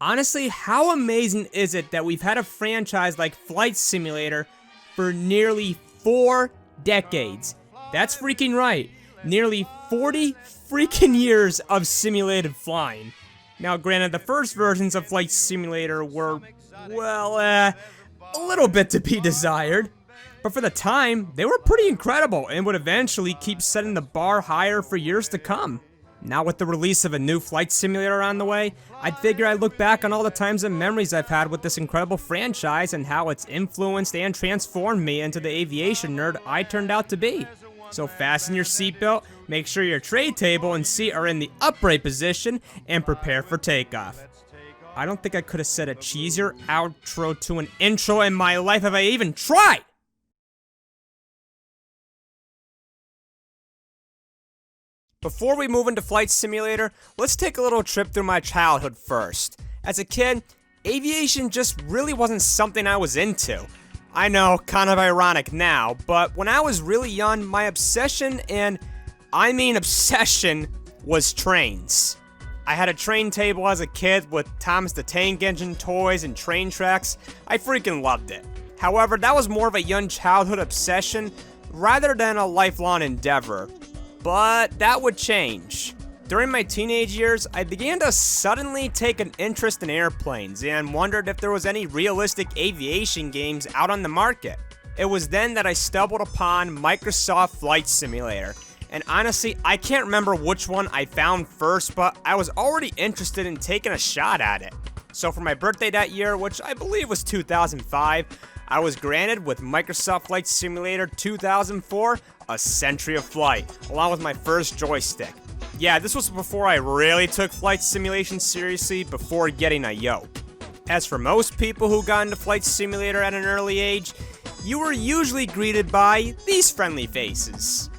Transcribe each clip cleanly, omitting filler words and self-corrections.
Honestly, how amazing is it that we've had a franchise like Flight Simulator for nearly 4 decades? That's freaking right. Nearly 40 freaking years of simulated flying. Now, granted, the first versions of Flight Simulator were, well, a little bit to be desired. But for the time, they were pretty incredible and would eventually keep setting the bar higher for years to come. Now with the release of a new Flight Simulator on the way, I figure I look back on all the times and memories I've had with this incredible franchise and how it's influenced and transformed me into the aviation nerd I turned out to be. So fasten your seatbelt, make sure your tray table and seat are in the upright position, and prepare for takeoff. I don't think I could have said a cheesier outro to an intro in my life if I even tried! Before we move into Flight Simulator, let's take a little trip through my childhood first. As a kid, aviation just really wasn't something I was into. I know, kind of ironic now, but when I was really young, my obsession, and I mean obsession, was trains. I had a train table as a kid with Thomas the Tank Engine toys and train tracks. I freaking loved it. However, that was more of a young childhood obsession rather than a lifelong endeavor. But that would change. During my teenage years, I began to suddenly take an interest in airplanes and wondered if there was any realistic aviation games out on the market. It was then that I stumbled upon Microsoft Flight Simulator. And honestly, I can't remember which one I found first, but I was already interested in taking a shot at it. So for my birthday that year, which I believe was 2005, I was granted with Microsoft Flight Simulator 2004, A Century of Flight, along with my first joystick. Yeah, this was before I really took flight simulation seriously before getting a yoke. As for most people who got into Flight Simulator at an early age, you were usually greeted by these friendly faces.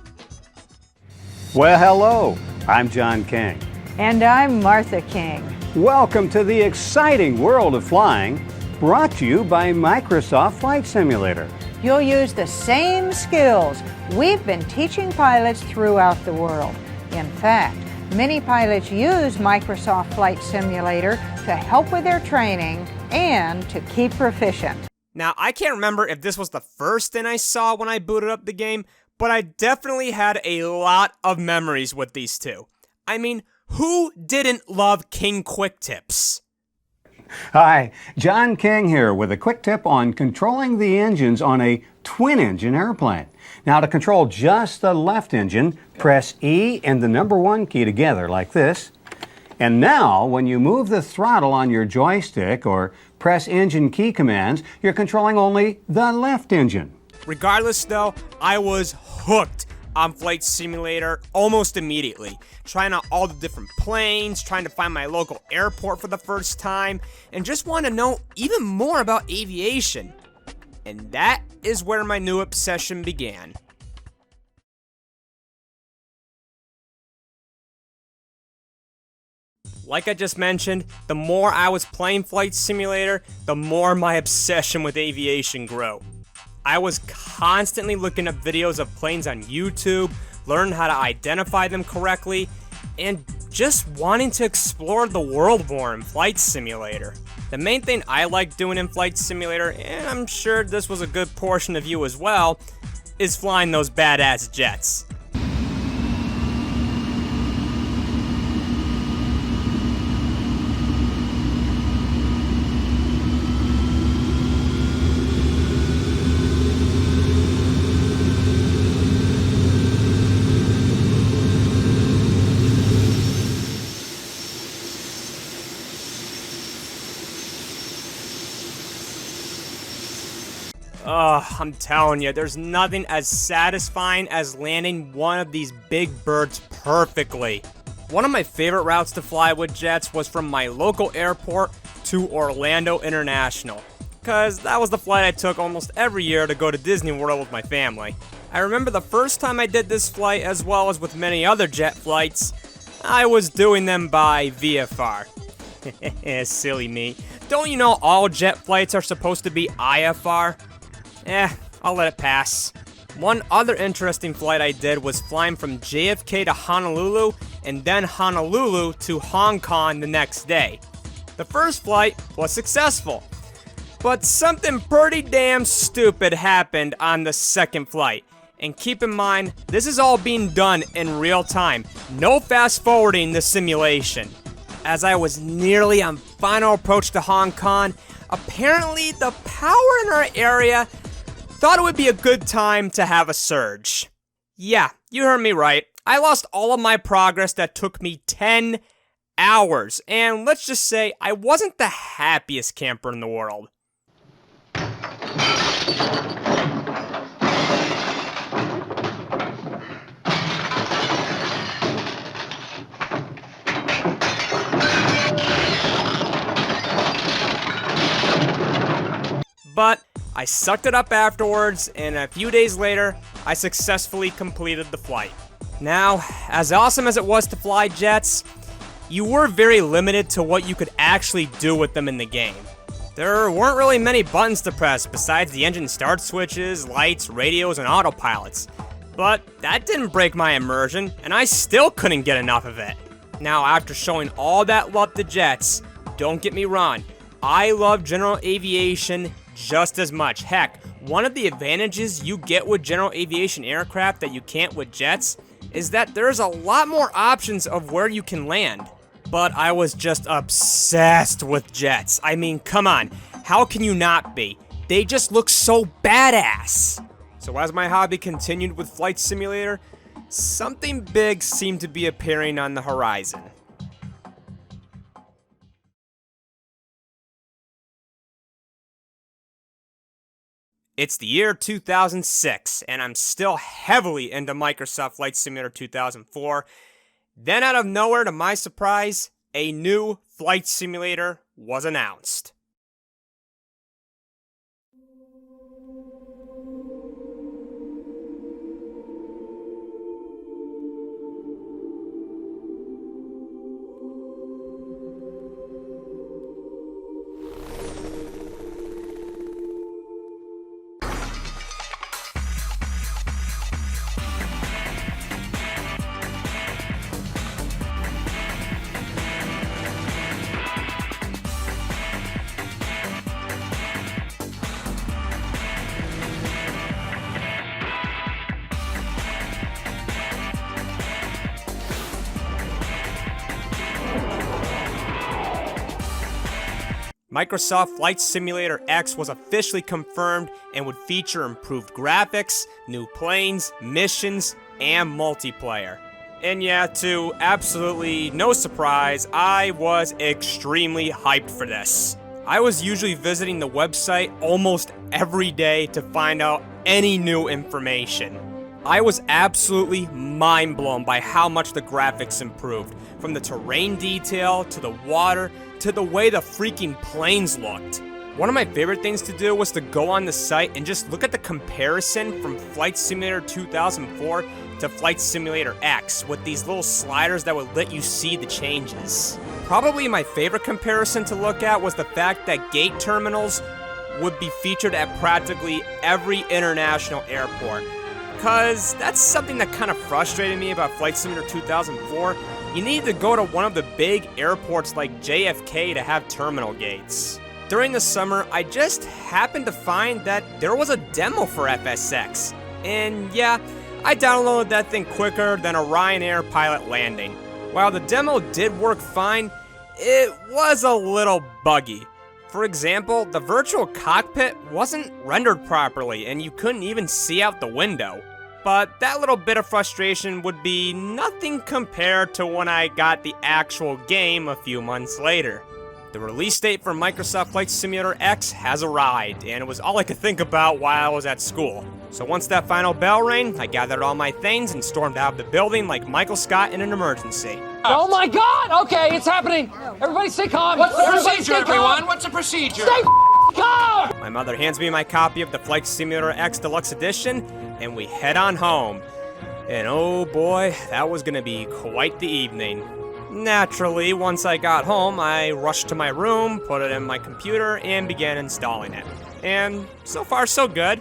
Well, hello, I'm John King. And I'm Martha King. Welcome to the exciting world of flying, brought to you by Microsoft Flight Simulator. You'll use the same skills we've been teaching pilots throughout the world. In fact, many pilots use Microsoft Flight Simulator to help with their training and to keep proficient. Now, I can't remember if this was the first thing I saw when I booted up the game, but I definitely had a lot of memories with these two. I mean, who didn't love King Quick Tips? Hi, John King here with a quick tip on controlling the engines on a twin-engine airplane. Now, to control just the left engine, press E and the number 1 key together like this. And now, when you move the throttle on your joystick or press engine key commands, you're controlling only the left engine. Regardless though, I was hooked on Flight Simulator almost immediately. Trying out all the different planes, trying to find my local airport for the first time, and just want to know even more about aviation. And that is where my new obsession began. Like I just mentioned, the more I was playing Flight Simulator, the more my obsession with aviation grew. I was constantly looking up videos of planes on YouTube, learning how to identify them correctly, and just wanting to explore the world more in Flight Simulator. The main thing I like doing in Flight Simulator, and I'm sure this was a good portion of you as well, is flying those badass jets. I'm telling you, there's nothing as satisfying as landing one of these big birds perfectly. One of my favorite routes to fly with jets was from my local airport to Orlando International, because that was the flight I took almost every year to go to Disney World with my family. I remember the first time I did this flight, as well as with many other jet flights, I was doing them by VFR. Silly me. Don't you know all jet flights are supposed to be IFR? I'll let it pass. One other interesting flight I did was flying from JFK to Honolulu, and then Honolulu to Hong Kong the next day. The first flight was successful, but something pretty damn stupid happened on the second flight. And keep in mind, this is all being done in real time. No fast forwarding the simulation. As I was nearly on final approach to Hong Kong, apparently the power in our area thought it would be a good time to have a surge. Yeah, you heard me right. I lost all of my progress that took me 10 hours. And let's just say I wasn't the happiest camper in the world. But I sucked it up afterwards, and a few days later, I successfully completed the flight. Now, as awesome as it was to fly jets, you were very limited to what you could actually do with them in the game. There weren't really many buttons to press besides the engine start switches, lights, radios, and autopilots. But that didn't break my immersion, and I still couldn't get enough of it. Now, after showing all that love to jets, don't get me wrong, I love general aviation just as much. Heck, one of the advantages you get with general aviation aircraft that you can't with jets is that there's a lot more options of where you can land. But I was just obsessed with jets. I mean, come on, how can you not be? They just look so badass. So as my hobby continued with Flight Simulator, something big seemed to be appearing on the horizon. It's the year 2006, and I'm still heavily into Microsoft Flight Simulator 2004. Then out of nowhere, to my surprise, a new flight simulator was announced. Microsoft Flight Simulator X was officially confirmed and would feature improved graphics, new planes, missions, and multiplayer. And yeah, to absolutely no surprise, I was extremely hyped for this. I was usually visiting the website almost every day to find out any new information. I was absolutely mind blown by how much the graphics improved, from the terrain detail to the water to the way the freaking planes looked. One of my favorite things to do was to go on the site and just look at the comparison from Flight Simulator 2004 to Flight Simulator X with these little sliders that would let you see the changes. Probably my favorite comparison to look at was the fact that gate terminals would be featured at practically every international airport. Cause that's something that kind of frustrated me about Flight Simulator 2004. You need to go to one of the big airports like JFK to have terminal gates. During the summer, I just happened to find that there was a demo for FSX. And yeah, I downloaded that thing quicker than a Ryanair pilot landing. While the demo did work fine, it was a little buggy. For example, the virtual cockpit wasn't rendered properly and you couldn't even see out the window. But that little bit of frustration would be nothing compared to when I got the actual game a few months later. The release date for Microsoft Flight Simulator X has arrived, and it was all I could think about while I was at school. So once that final bell rang, I gathered all my things and stormed out of the building like Michael Scott in an emergency. Oh my God! Okay, it's happening. Everybody stay calm. What's the Everybody procedure, stay calm. everyone? What's the procedure? Stay calm! My mother hands me my copy of the Flight Simulator X Deluxe Edition, and we head on home. And oh boy, that was gonna be quite the evening. Naturally, once I got home, I rushed to my room, put it in my computer, and began installing it. And so far, so good.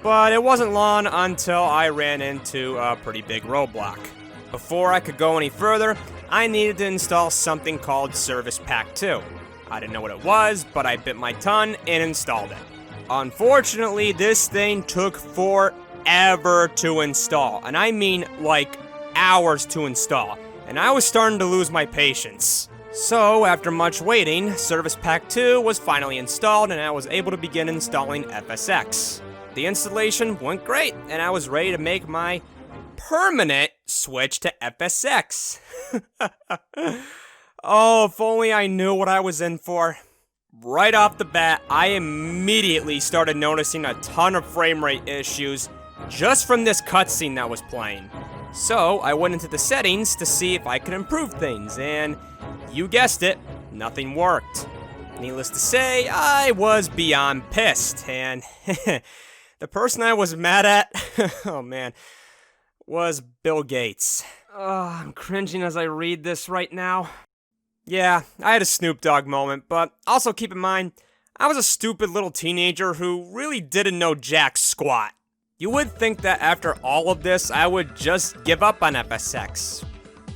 But it wasn't long until I ran into a pretty big roadblock. Before I could go any further, I needed to install something called Service Pack 2. I didn't know what it was, but I bit my tongue and installed it. Unfortunately, this thing took forever to install, and I mean like hours to install, and I was starting to lose my patience. So, after much waiting, Service Pack 2 was finally installed, and I was able to begin installing FSX. The installation went great, and I was ready to make my permanent switch to FSX. Oh, if only I knew what I was in for. Right off the bat, I immediately started noticing a ton of frame rate issues just from this cutscene that was playing. So, I went into the settings to see if I could improve things, and you guessed it, nothing worked. Needless to say, I was beyond pissed, and the person I was mad at, oh man, was Bill Gates. I'm cringing as I read this right now. Yeah, I had a Snoop Dogg moment, but also keep in mind, I was a stupid little teenager who really didn't know jack squat. You would think that after all of this, I would just give up on FSX.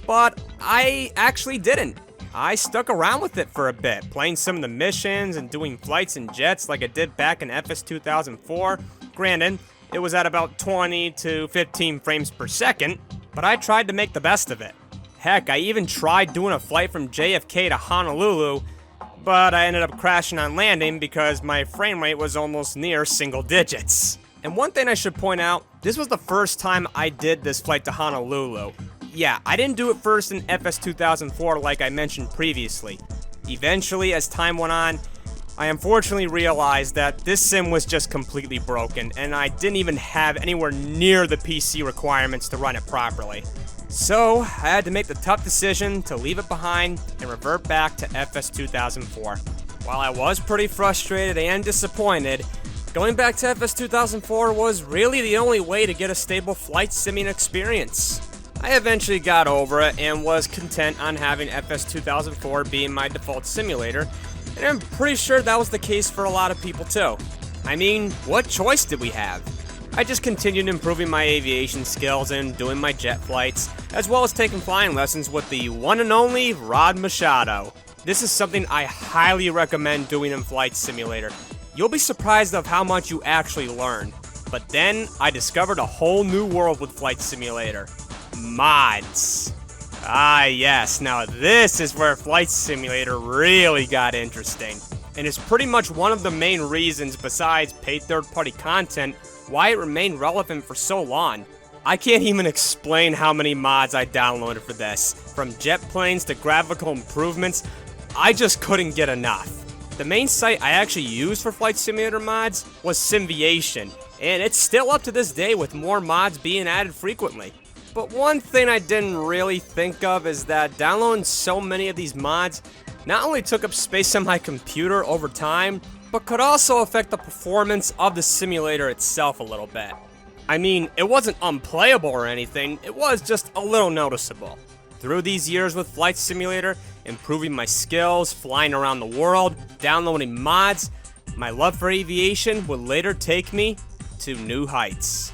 But I actually didn't. I stuck around with it for a bit, playing some of the missions and doing flights and jets like I did back in FS 2004. Granted, it was at about 20 to 15 frames per second, but I tried to make the best of it. Heck, I even tried doing a flight from JFK to Honolulu, but I ended up crashing on landing because my frame rate was almost near single digits. And one thing I should point out, this was the first time I did this flight to Honolulu. Yeah, I didn't do it first in FS 2004 like I mentioned previously. Eventually, as time went on, I unfortunately realized that this sim was just completely broken, and I didn't even have anywhere near the PC requirements to run it properly. So, I had to make the tough decision to leave it behind and revert back to FS 2004. While I was pretty frustrated and disappointed, going back to FS 2004 was really the only way to get a stable flight simming experience. I eventually got over it and was content on having FS 2004 being my default simulator, and I'm pretty sure that was the case for a lot of people too. I mean, what choice did we have? I just continued improving my aviation skills and doing my jet flights, as well as taking flying lessons with the one and only Rod Machado. This is something I highly recommend doing in Flight Simulator. You'll be surprised of how much you actually learn. But then, I discovered a whole new world with Flight Simulator. Mods. Ah yes, now this is where Flight Simulator really got interesting. And it's pretty much one of the main reasons, besides paid third-party content, why it remained relevant for so long. I can't even explain how many mods I downloaded for this. From jet planes to graphical improvements, I just couldn't get enough. The main site I actually used for Flight Simulator mods was Simviation, and it's still up to this day with more mods being added frequently. But one thing I didn't really think of is that downloading so many of these mods not only took up space on my computer over time, but could also affect the performance of the simulator itself a little bit. I mean, it wasn't unplayable or anything, it was just a little noticeable. Through these years with Flight Simulator, improving my skills, flying around the world, downloading mods, my love for aviation would later take me to new heights.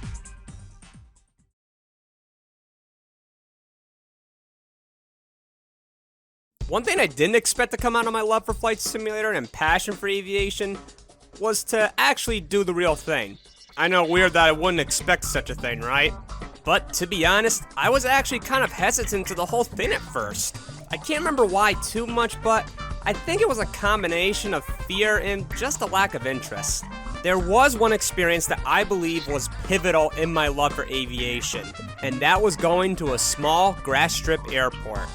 One thing I didn't expect to come out of my love for Flight Simulator and passion for aviation was to actually do the real thing. I know, weird that I wouldn't expect such a thing, right? But to be honest, I was actually kind of hesitant to the whole thing at first. I can't remember why too much, but I think it was a combination of fear and just a lack of interest. There was one experience that I believe was pivotal in my love for aviation, and that was going to a small grass strip airport.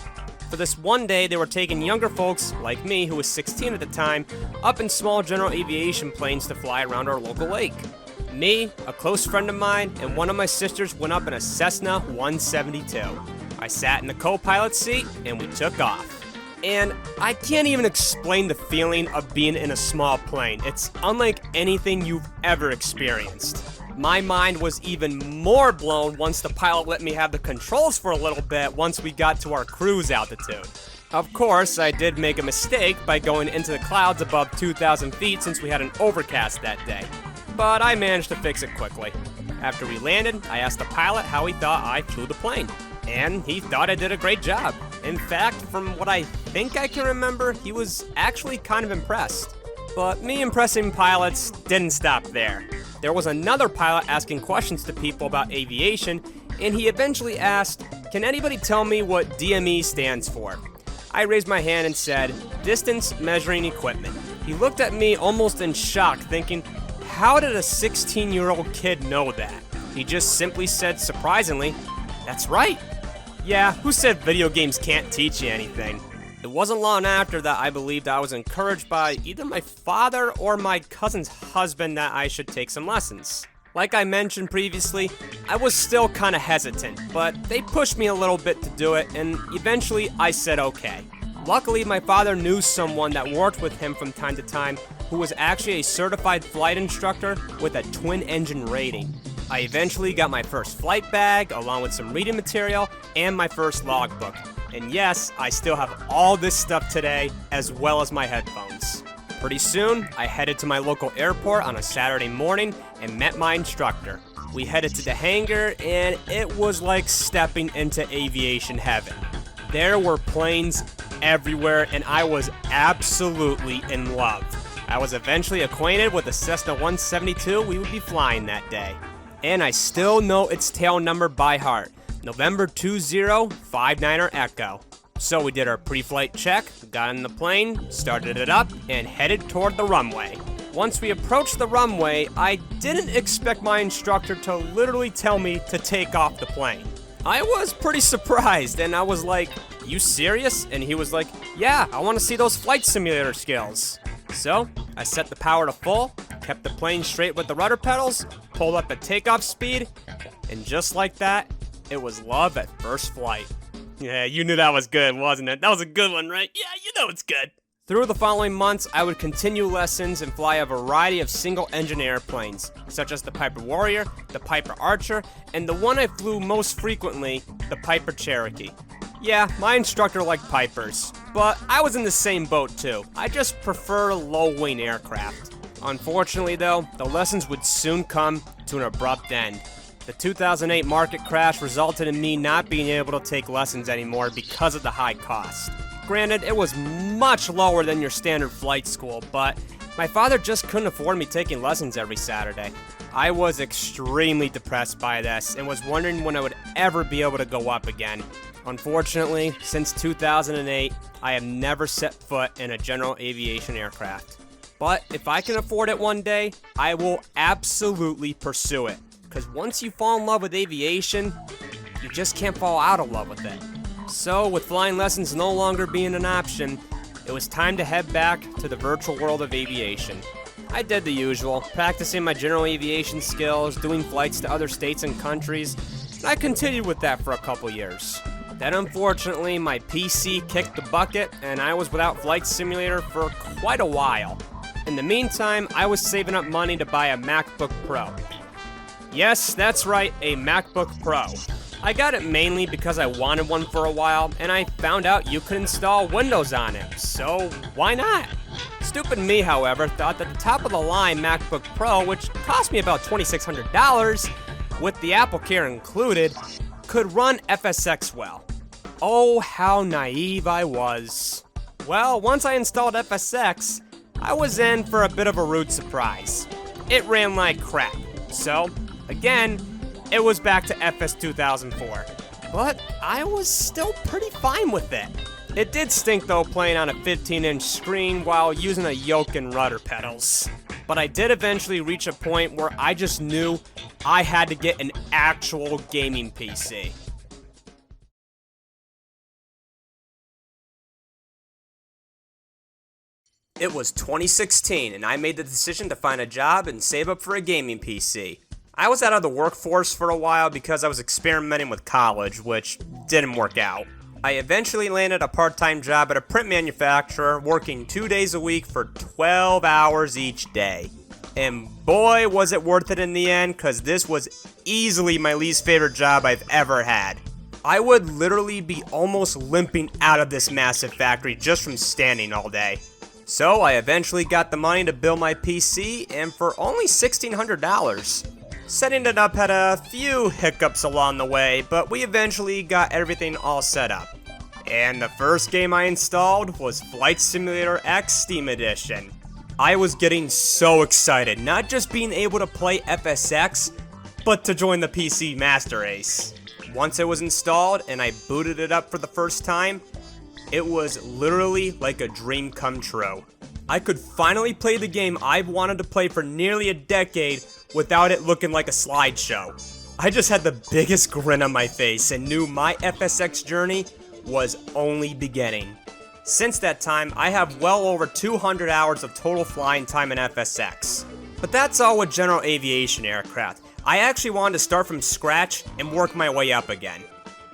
For this one day, they were taking younger folks, like me, who was 16 at the time, up in small general aviation planes to fly around our local lake. Me, a close friend of mine, and one of my sisters went up in a Cessna 172. I sat in the co-pilot seat, and we took off. And I can't even explain the feeling of being in a small plane. It's unlike anything you've ever experienced. My mind was even more blown once the pilot let me have the controls for a little bit once we got to our cruise altitude. Of course, I did make a mistake by going into the clouds above 2,000 feet since we had an overcast that day, but I managed to fix it quickly. After we landed, I asked the pilot how he thought I flew the plane, and he thought I did a great job. In fact, from what I think I can remember, he was actually kind of impressed. But me impressing pilots didn't stop there. There was another pilot asking questions to people about aviation, and he eventually asked, "Can anybody tell me what DME stands for?" I raised my hand and said, "Distance Measuring Equipment." He looked at me almost in shock, thinking, how did a 16-year-old kid know that? He just simply said, surprisingly, "That's right." Yeah, who said video games can't teach you anything? It wasn't long after that I believed I was encouraged by either my father or my cousin's husband that I should take some lessons. Like I mentioned previously, I was still kinda hesitant, but they pushed me a little bit to do it, and eventually I said okay. Luckily, my father knew someone that worked with him from time to time who was actually a certified flight instructor with a twin-engine rating. I eventually got my first flight bag, along with some reading material, and my first logbook. And yes, I still have all this stuff today, as well as my headphones. Pretty soon, I headed to my local airport on a Saturday morning and met my instructor. We headed to the hangar, and it was like stepping into aviation heaven. There were planes everywhere, and I was absolutely in love. I was eventually acquainted with the Cessna 172 we would be flying that day. And I still know its tail number by heart, November 2059er Echo. So we did our pre-flight check, got in the plane, started it up, and headed toward the runway. Once we approached the runway, I didn't expect my instructor to literally tell me to take off the plane. I was pretty surprised, and I was like, "You serious?" And he was like, "Yeah, I want to see those flight simulator skills." So I set the power to full, kept the plane straight with the rudder pedals, pulled up at takeoff speed, and just like that, it was love at first flight. Yeah, you knew that was good, wasn't it? That was a good one, right? Yeah, you know it's good. Through the following months, I would continue lessons and fly a variety of single-engine airplanes, such as the Piper Warrior, the Piper Archer, and the one I flew most frequently, the Piper Cherokee. Yeah, my instructor liked Pipers, but I was in the same boat too. I just prefer low-wing aircraft. Unfortunately though, the lessons would soon come to an abrupt end. The 2008 market crash resulted in me not being able to take lessons anymore because of the high cost. Granted, it was much lower than your standard flight school, but my father just couldn't afford me taking lessons every Saturday. I was extremely depressed by this and was wondering when I would ever be able to go up again. Unfortunately, since 2008, I have never set foot in a general aviation aircraft. But if I can afford it one day, I will absolutely pursue it. Because once you fall in love with aviation, you just can't fall out of love with it. So, with flying lessons no longer being an option, it was time to head back to the virtual world of aviation. I did the usual, practicing my general aviation skills, doing flights to other states and countries, and I continued with that for a couple years. Then unfortunately, my PC kicked the bucket, and I was without Flight Simulator for quite a while. In the meantime, I was saving up money to buy a MacBook Pro. Yes, that's right, a MacBook Pro. I got it mainly because I wanted one for a while, and I found out you could install Windows on it, so why not? Stupid me, however, thought that the top-of-the-line MacBook Pro, which cost me about $2,600, with the AppleCare included, could run FSX well. Oh, how naive I was. Well, once I installed FSX, I was in for a bit of a rude surprise. It ran like crap, so, again, it was back to FS 2004. But I was still pretty fine with it. It did stink though playing on a 15-inch screen while using a yoke and rudder pedals. But I did eventually reach a point where I just knew I had to get an actual gaming PC. It was 2016 and I made the decision to find a job and save up for a gaming PC. I was out of the workforce for a while because I was experimenting with college, which didn't work out. I eventually landed a part-time job at a print manufacturer, working 2 days a week for 12 hours each day. And boy, was it worth it in the end, because this was easily my least favorite job I've ever had. I would literally be almost limping out of this massive factory just from standing all day. So I eventually got the money to build my PC, and for only $1,600. Setting it up had a few hiccups along the way, but we eventually got everything all set up. And the first game I installed was Flight Simulator X Steam Edition. I was getting so excited, not just being able to play FSX, but to join the PC Master Race. Once it was installed and I booted it up for the first time, it was literally like a dream come true. I could finally play the game I've wanted to play for nearly a decade without it looking like a slideshow. I just had the biggest grin on my face and knew my FSX journey was only beginning. Since that time, I have well over 200 hours of total flying time in FSX. But that's all with general aviation aircraft. I actually wanted to start from scratch and work my way up again.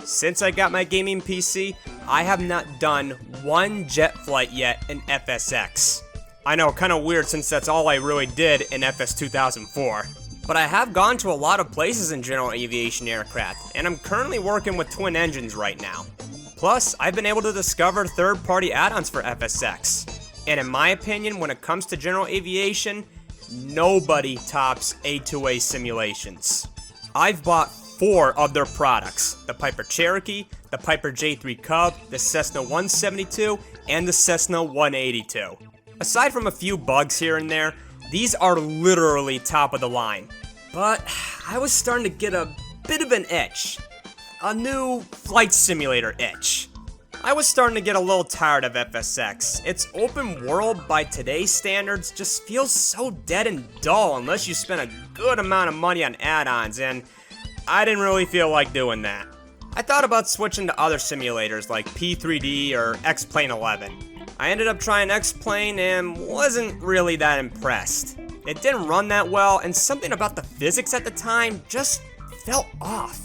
Since I got my gaming PC, I have not done one jet flight yet in FSX. I know, kinda weird since that's all I really did in FS 2004. But I have gone to a lot of places in general aviation aircraft, and I'm currently working with twin engines right now. Plus, I've been able to discover third-party add-ons for FSX. And in my opinion, when it comes to general aviation, nobody tops A2A simulations. I've bought 4 of their products: the Piper Cherokee, the Piper J3 Cub, the Cessna 172, and the Cessna 182. Aside from a few bugs here and there, these are literally top of the line. But I was starting to get a bit of an itch. A new flight simulator itch. I was starting to get a little tired of FSX. Its open world by today's standards just feels so dead and dull unless you spend a good amount of money on add-ons, and I didn't really feel like doing that. I thought about switching to other simulators like P3D or X-Plane 11. I ended up trying X-Plane and wasn't really that impressed. It didn't run that well, and something about the physics at the time just felt off.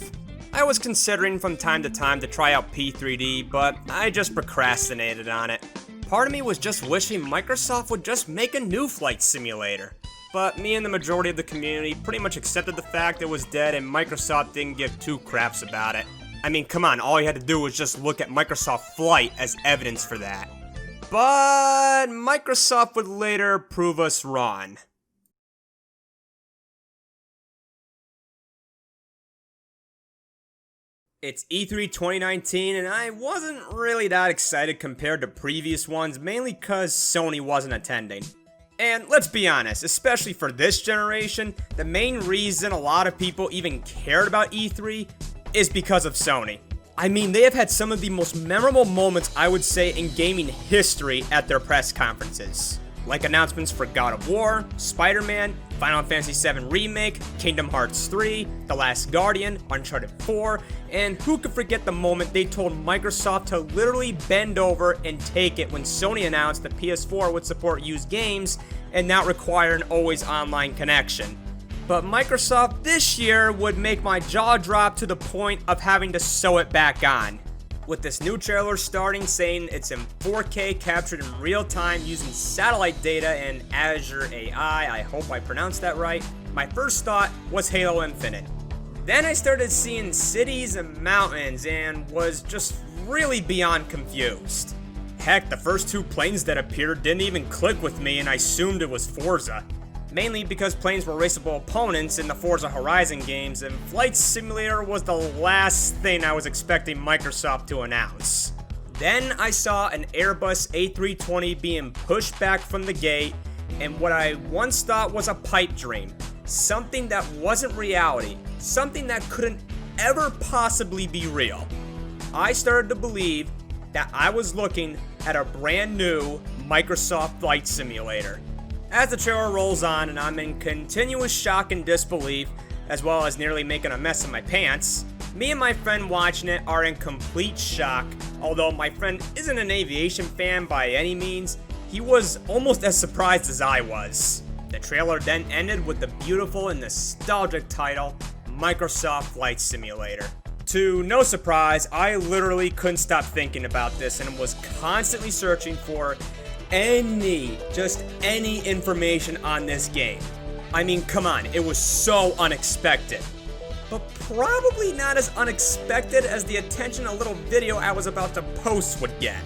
I was considering from time to time to try out P3D, but I just procrastinated on it. Part of me was just wishing Microsoft would just make a new flight simulator. But me and the majority of the community pretty much accepted the fact it was dead and Microsoft didn't give 2 craps about it. I mean, come on, all you had to do was just look at Microsoft Flight as evidence for that. But Microsoft would later prove us wrong. It's E3 2019, and I wasn't really that excited compared to previous ones, mainly because Sony wasn't attending. And let's be honest, especially for this generation, the main reason a lot of people even cared about E3 is because of Sony. I mean, they have had some of the most memorable moments, I would say, in gaming history at their press conferences. Like announcements for God of War, Spider-Man, Final Fantasy VII Remake, Kingdom Hearts 3, The Last Guardian, Uncharted 4, and who could forget the moment they told Microsoft to literally bend over and take it when Sony announced the PS4 would support used games and not require an always online connection. But Microsoft this year would make my jaw drop to the point of having to sew it back on. With this new trailer starting saying it's in 4K captured in real time using satellite data and Azure AI, I hope I pronounced that right, my first thought was Halo Infinite. Then I started seeing cities and mountains and was just really beyond confused. Heck, the first 2 planes that appeared didn't even click with me and I assumed it was Forza. Mainly because planes were raceable opponents in the Forza Horizon games, and Flight Simulator was the last thing I was expecting Microsoft to announce. Then I saw an Airbus A320 being pushed back from the gate, and what I once thought was a pipe dream, something that wasn't reality, something that couldn't ever possibly be real. I started to believe that I was looking at a brand new Microsoft Flight Simulator. As the trailer rolls on and I'm in continuous shock and disbelief, as well as nearly making a mess of my pants, me and my friend watching it are in complete shock. Although my friend isn't an aviation fan by any means, he was almost as surprised as I was. The trailer then ended with the beautiful and nostalgic title, Microsoft Flight Simulator. To no surprise, I literally couldn't stop thinking about this and was constantly searching for just any information on this game. I mean, come on, it was so unexpected. But probably not as unexpected as the attention a little video I was about to post would get.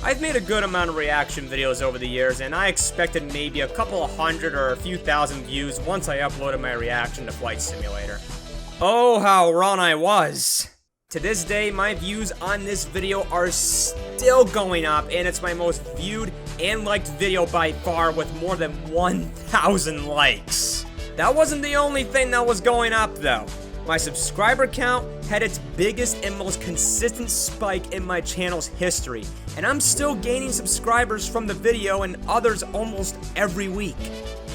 I've made a good amount of reaction videos over the years, and I expected maybe a couple of hundred or a few thousand views once I uploaded my reaction to Flight Simulator. Oh, how wrong I was. To this day, my views on this video are still going up, and it's my most viewed and liked video by far with more than 1,000 likes. That wasn't the only thing that was going up though. My subscriber count had its biggest and most consistent spike in my channel's history, and I'm still gaining subscribers from the video and others almost every week.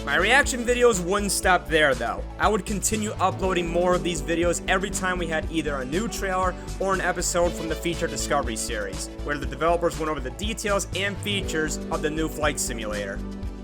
My reaction videos wouldn't stop there though. I would continue uploading more of these videos every time we had either a new trailer or an episode from the Feature Discovery series, where the developers went over the details and features of the new flight simulator.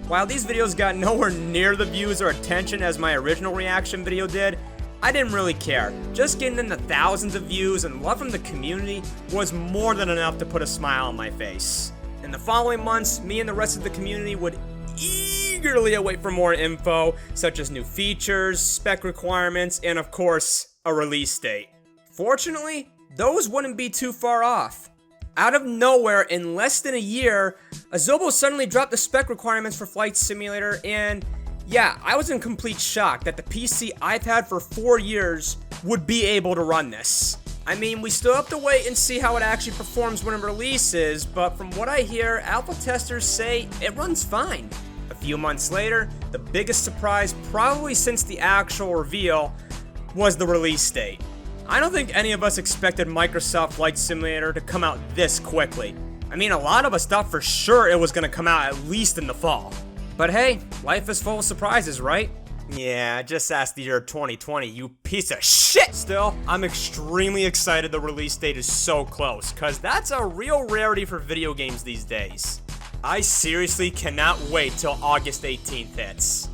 While these videos got nowhere near the views or attention as my original reaction video did, I didn't really care. Just getting in the thousands of views and love from the community was more than enough to put a smile on my face. In the following months, me and the rest of the community would eagerly await for more info, such as new features, spec requirements, and of course, a release date. Fortunately, those wouldn't be too far off. Out of nowhere, in less than a year, Azobo suddenly dropped the spec requirements for Flight Simulator, and yeah, I was in complete shock that the PC I've had for 4 years would be able to run this. I mean, we still have to wait and see how it actually performs when it releases, but from what I hear, alpha testers say it runs fine. A few months later, the biggest surprise, probably since the actual reveal, was the release date. I don't think any of us expected Microsoft Flight Simulator to come out this quickly. I mean, a lot of us thought for sure it was going to come out at least in the fall. But hey, life is full of surprises, right? Yeah, just ask the year 2020, you piece of shit! Still, I'm extremely excited the release date is so close, cause that's a real rarity for video games these days. I seriously cannot wait till August 18th hits.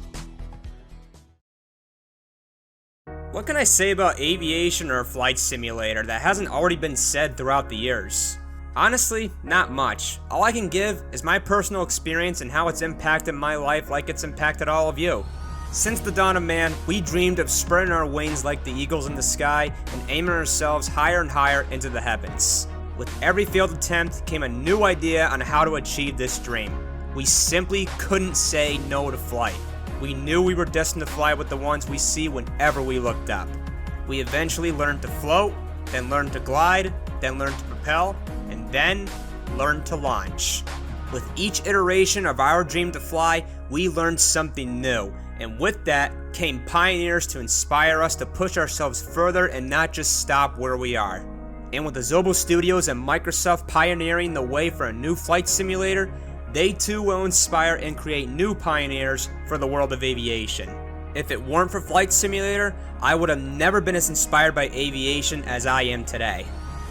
What can I say about aviation or flight simulator that hasn't already been said throughout the years? Honestly, not much. All I can give is my personal experience and how it's impacted my life like it's impacted all of you. Since the dawn of man, we dreamed of spreading our wings like the eagles in the sky and aiming ourselves higher and higher into the heavens. With every failed attempt came a new idea on how to achieve this dream. We simply couldn't say no to flight. We knew we were destined to fly with the ones we see whenever we looked up. We eventually learned to float, then learned to glide, then learned to propel, and then learned to launch. With each iteration of our dream to fly, we learned something new, and with that came pioneers to inspire us to push ourselves further and not just stop where we are. And with Azobo Studios and Microsoft pioneering the way for a new flight simulator, they too will inspire and create new pioneers for the world of aviation. If it weren't for Flight Simulator, I would have never been as inspired by aviation as I am today.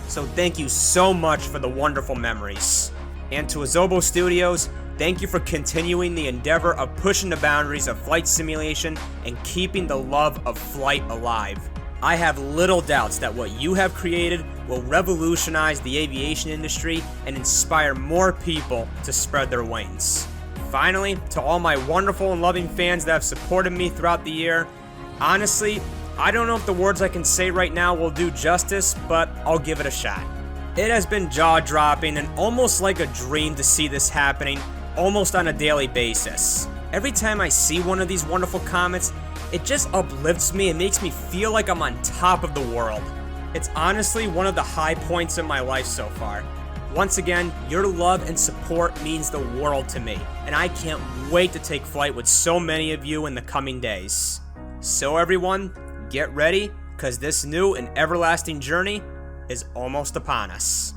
So thank you so much for the wonderful memories. And to Azobo Studios, thank you for continuing the endeavor of pushing the boundaries of flight simulation and keeping the love of flight alive. I have little doubts that what you have created will revolutionize the aviation industry and inspire more people to spread their wings. Finally, to all my wonderful and loving fans that have supported me throughout the year, honestly, I don't know if the words I can say right now will do justice, but I'll give it a shot. It has been jaw-dropping and almost like a dream to see this happening almost on a daily basis. Every time I see one of these wonderful comments, it just uplifts me and makes me feel like I'm on top of the world. It's honestly one of the high points in my life so far. Once again, your love and support means the world to me, and I can't wait to take flight with so many of you in the coming days. So everyone, get ready, because this new and everlasting journey is almost upon us.